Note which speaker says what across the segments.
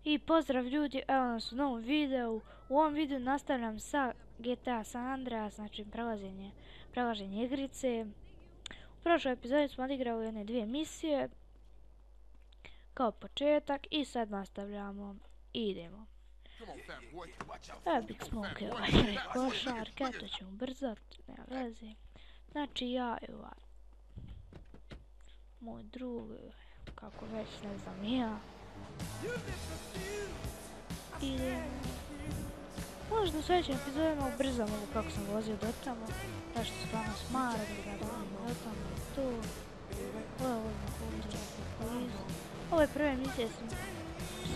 Speaker 1: I pozdrav ljudi, evo nas u novom videu. U ovom videu nastavljam sa GTA San Andreas, znači prelaženje igrice. U prošloj epizodi smo odigrali jedne dvije misije kao početak i sad nastavljamo i idemo. Big Smoke je ovaj košarke, to ćemo brzat, nema veze. Znači ja i ovaj moj drug, kako već ne znam ja. Idemo. Možda u sljedećem epizodima ubrzam ovo kako sam vozio do tamo. Zašto se stvarno smara da dolazimo do tamo i to. Ove prve misije sam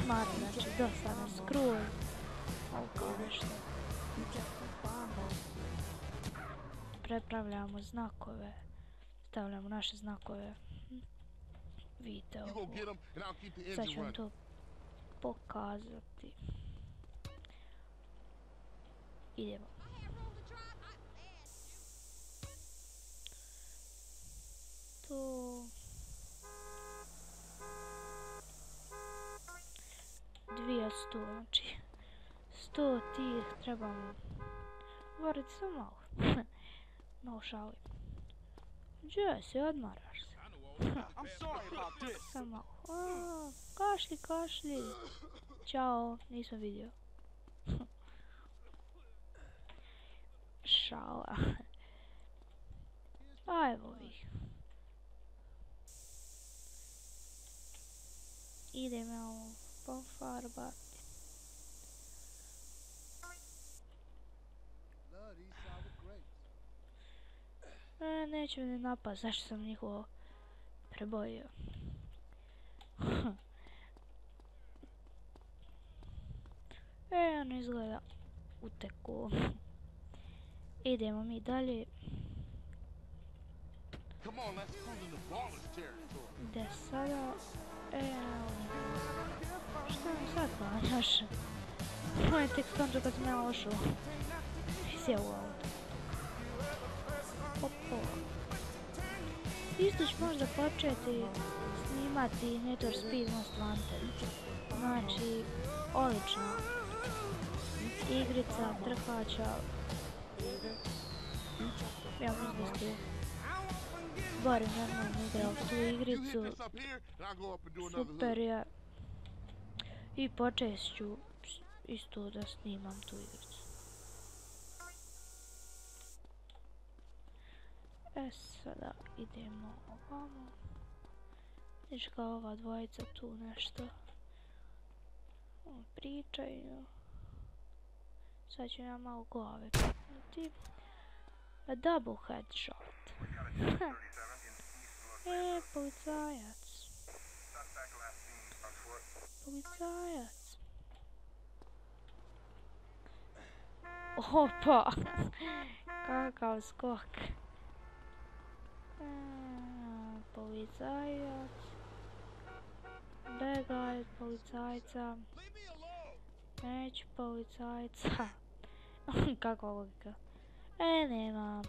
Speaker 1: smara, znači dosadno skroz. Ovo kao nešto. Prepravljamo znakove. Stavljamo naše znakove. Vidite ovo. Sad ću vam to pokazati. Idemo. To 200, znači 100 tih trebamo variti samo malo. Malo šalim. Gdje si, odmaraš se? Samo malo. Kašli. Ćao, nisam vidio. Šala. A evo ih. Idemo pofarbati. Neće me napast, zašto sam njihovo prebojio. Ono izgleda uteku. Idemo mi dalje. Gdje sada? Šta mi sad planjaš? Ovo je tek skončio kad sam ja ošao. I sjeo u auto. Opo. Isto ću možda početi snimati Need for Speed Most Wanted. Znači, odlična igrica, trkača. Ja mislim barem normalno igrao tu igricu. Super je. I počet ću isto da snimam tu igricu. Sada idemo ovamo. Viš kao ova dvojica tu nešto pričaju. Sad ću ja malo glave puknuti. A double headshot. Policajac. Opa! Kakav skok. Policajac. Begaj policajca. Neću policajca. Kakva logika. Nema.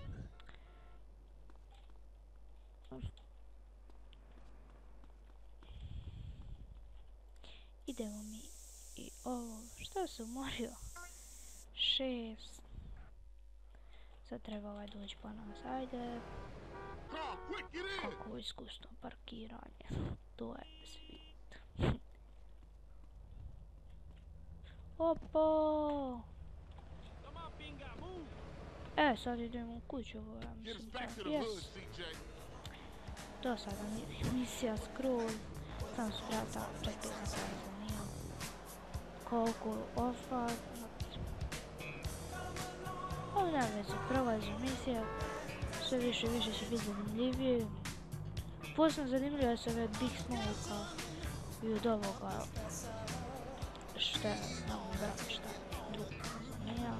Speaker 1: Idemo mi i ovo. Što se umorio? 6. Sad treba ovaj doći po nas. Ajde. Kako iskusno parkiranje. To je svit. Opo! Sad idemo u kuću, ovo ja mislim da yes. Dosadna misija skroz. Sam su vrata, čekaj sam se zanimam. Koliko ofa. Ovo nema već se prolazi misija. Sve više će biti zanimljivije. Posebno zanimljivo se ove Big Smoke-a i od ovoga. Šta je, znam brate šta je drugo, zanimljivo.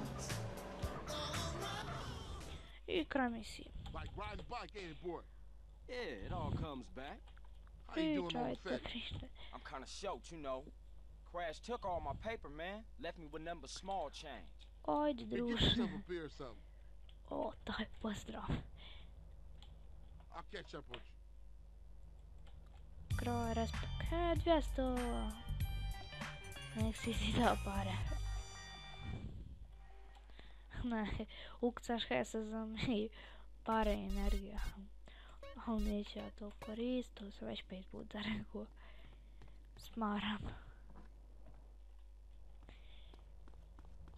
Speaker 1: I kraj misije.
Speaker 2: Yeah, it all comes back.
Speaker 1: How you doing on the
Speaker 2: I'm kind of shocked, you know. Crash took all my paper, man. Left me with nothing but small change.
Speaker 1: Ajde, druže.
Speaker 3: Beer or something.
Speaker 1: O, taj pozdrav.
Speaker 3: I'll catch up with you.
Speaker 1: Kraj, respekt. 200. si dao pare. Ne, ukucaš HSSM i pare i energija. Ali neću ja to koristiti, to sam već 5 puta rekao. Smaram.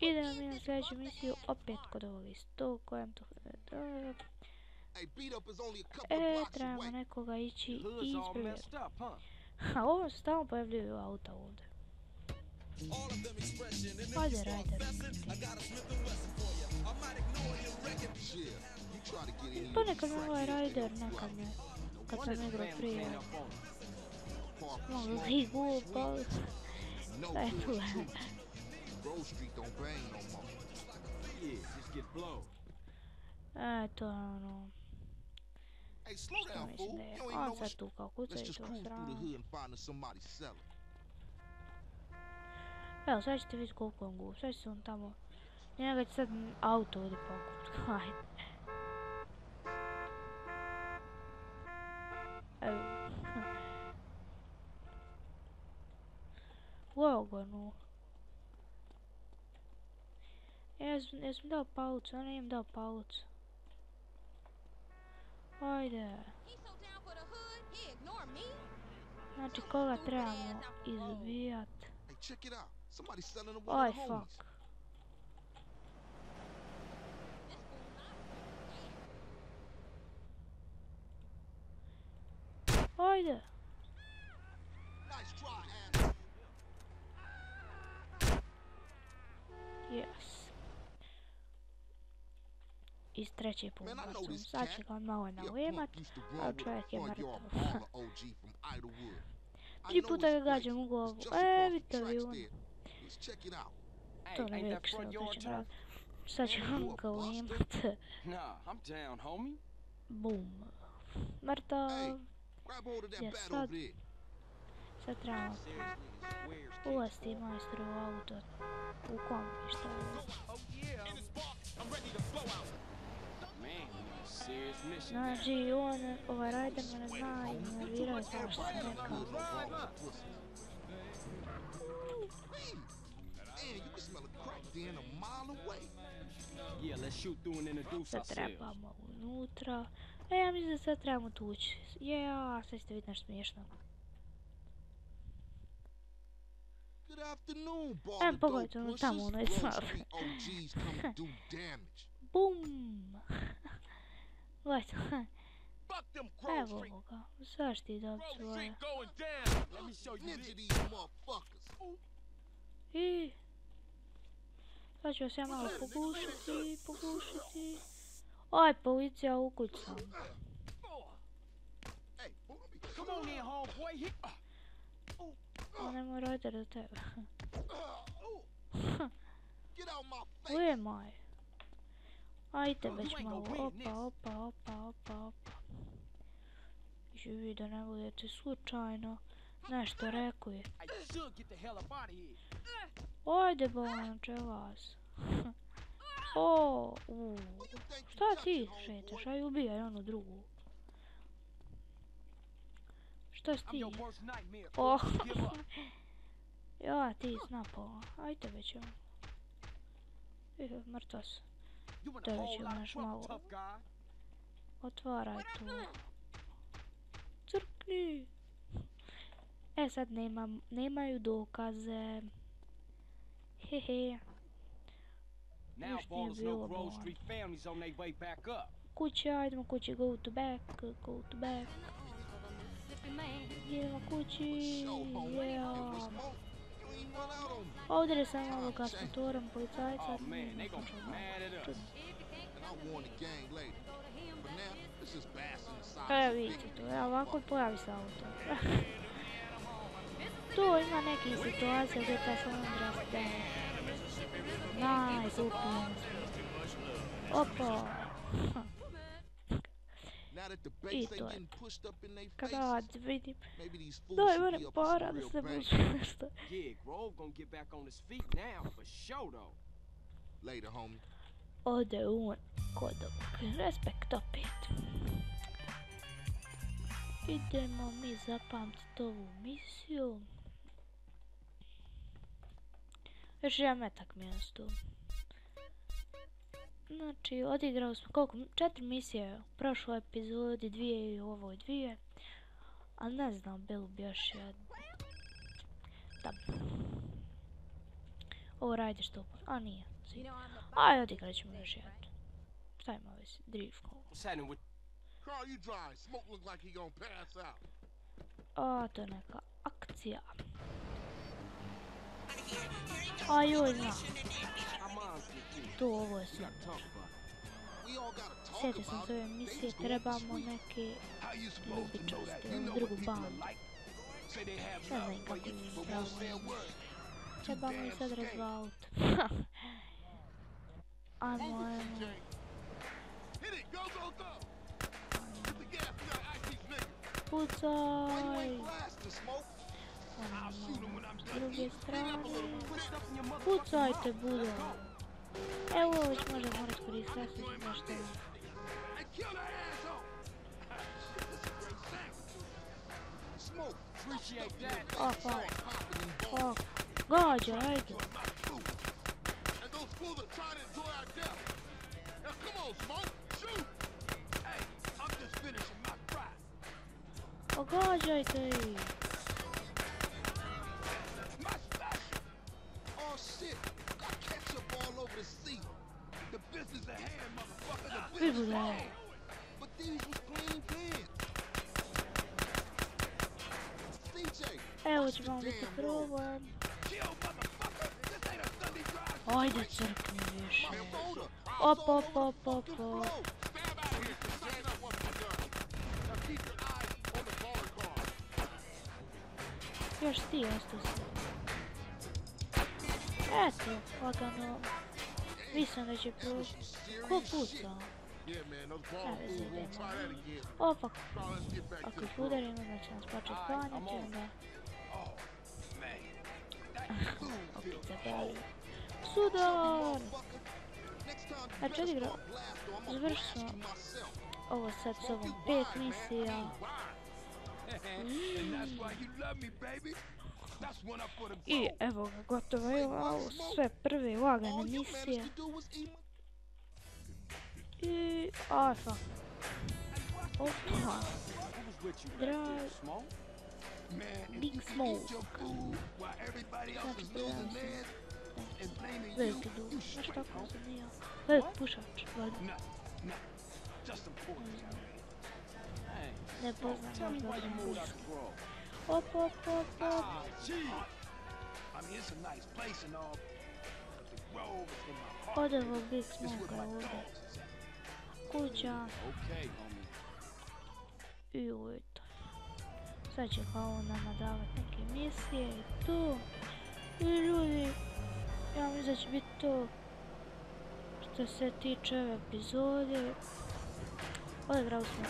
Speaker 1: Idemo mi na sljedeću misiju, opet kod ovog istog, kojem to... trebamo nekoga ići ispravljati. A ovo se stalno pojavljuju auta ovdje. Ajde, Ryder. Ponekad me ovaj Ryder, nekad ne. Kad sam igrao prije. Mogu ih glupa. Šta je tu? Eto, ono... Što mislim da je? On sad tu kao kuca i tu stranu. Evo, sad ćete vidjeti koliko on glup. Sad će se on tamo... Njega će sad auto ovdje pokupiti. Hajde. Evo ga, no. Jesam dao paucu, ja nijem dao paucu. Ajde. Znači, koga trebamo izubijat? Aj, fuck. Ajde. Yes. Iz treće pumbacom. Sad će ga malo nalijemat, a čovjek je mrtav. 3 puta ga gađam u glavu. Vidite li on? To ne vidim što je okrećen rad. Sad će on ga lijemat. Bum. Mrtav. Ja sad trebamo ulasti majstor u auto. U kombi, šta je? Znači, ovaj Ryder me zna i nervirao je kao što sam rekao. Sad trebamo unutra. Ja mislim da sad trebamo tući. Sad ćete vidjeti nešto smiješno. Pogledajte ono tamo, ono je slav. Bum! Gledajte. Evo ovoga. Zašto ti da svoje? I... Sad ću vas ja malo pogušiti. Aj, policija, ukućam. Nemoj Ryder do tebe. Where am I? Ajde već malo, opa. Živi da ne budete slučajno nešto rekli. Ajde bolan, čelas. Šta ti šetaš? Aj ubijaj onu drugu. Šta si ti? Ja, ti snapao. Ajde već on. Mrtav se. Tebe ćemo naš malo. Otvaraj tu. Crkni. Sad nemaju dokaze. Hehe. Još nije bilo bolan. Kući, ajdemo kući, go to back. Idemo kući, yeah. Ovdje sam ovoga s motorom policajca. Evo vidite to, ovako pojavi se auto. Tu ima nekih situacija gdje ta sam odraste. Nice, upim. Opa. I to je. Kad vidim. Daj mene para da se može nešto. Ode on kod ovog. Respekt opet. Idemo mi zapamtiti ovu misiju. Još jedan metak minus tu. Znači, odigrao smo koliko? 4 misije u prošloj epizodi, 2 i u ovoj 2. Ali ne znam, bilo bi još jedna. Da. Ovo radi što a nije. Aj, odigrat ćemo još jednu. Šta ima već? Drivko.
Speaker 3: Carl, you dry. Smoke look like he gonna pass out.
Speaker 1: A, to je neka akcija. A joj, zna. To ovo je sve. Sjetio sam se ove misije, trebamo neke ljubičaste, drugu bandu. Ne znam kako ih pravimo. Trebamo ih sad razvalit. Ajmo. Pucaj! S druge strane. Pucajte, budo! Evo ovo već možda morat koristiti nešto. O, fuck. Gađa, ajde. Pogađajte ih. Vibule. Evo će vam biti problem. Ajde crkni više. Op. Još ti ostao se. Eto, lagano. Mislim da će proći. Ko puca? Opak. Ako ih udarimo, da će nas početi klanjati, onda... Opet se bavi. Sudar! Znači, odigrao. Završio smo ovo sad s ovom 5 misija. I evo ga, gotovo je ovo sve prve lagane misije. I... aj, fuck. Opa. Drive. Big Smoke. Znači, prijavim se. Veliki duh. Znaš kako se nije? Velik pušač, valjda. Ne poznam možda engleski. Op. Odemo Big Smoke ovdje. Kuća. I ujto. Sad će kao nama davati neke misije i to. I ljudi, ja mislim da će biti to što se tiče ove epizode. Odigrali smo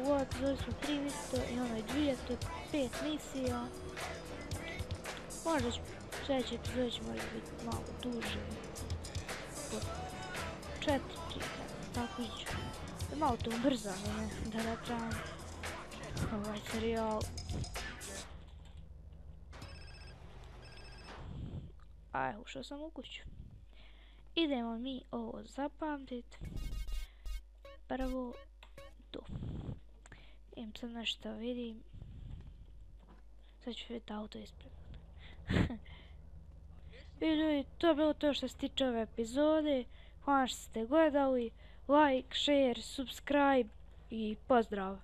Speaker 1: u ovoj epizodi smo 3 misije i onoj 2, to je 5 misija. Možda će sljedeće epizode će možda biti malo duže. 4, tako iću. Malo to ubrzano, da napravim ovaj serijal. Aj, ušao sam u kuću. Idemo mi ovo zapamtit. Prvo tu. Imam sam nešto vidim. Sad ću vidjeti auto ispred. I ljudi, to je bilo to što se tiče ove epizode. Hvala što ste gledali. Like, share, subscribe i pozdrav.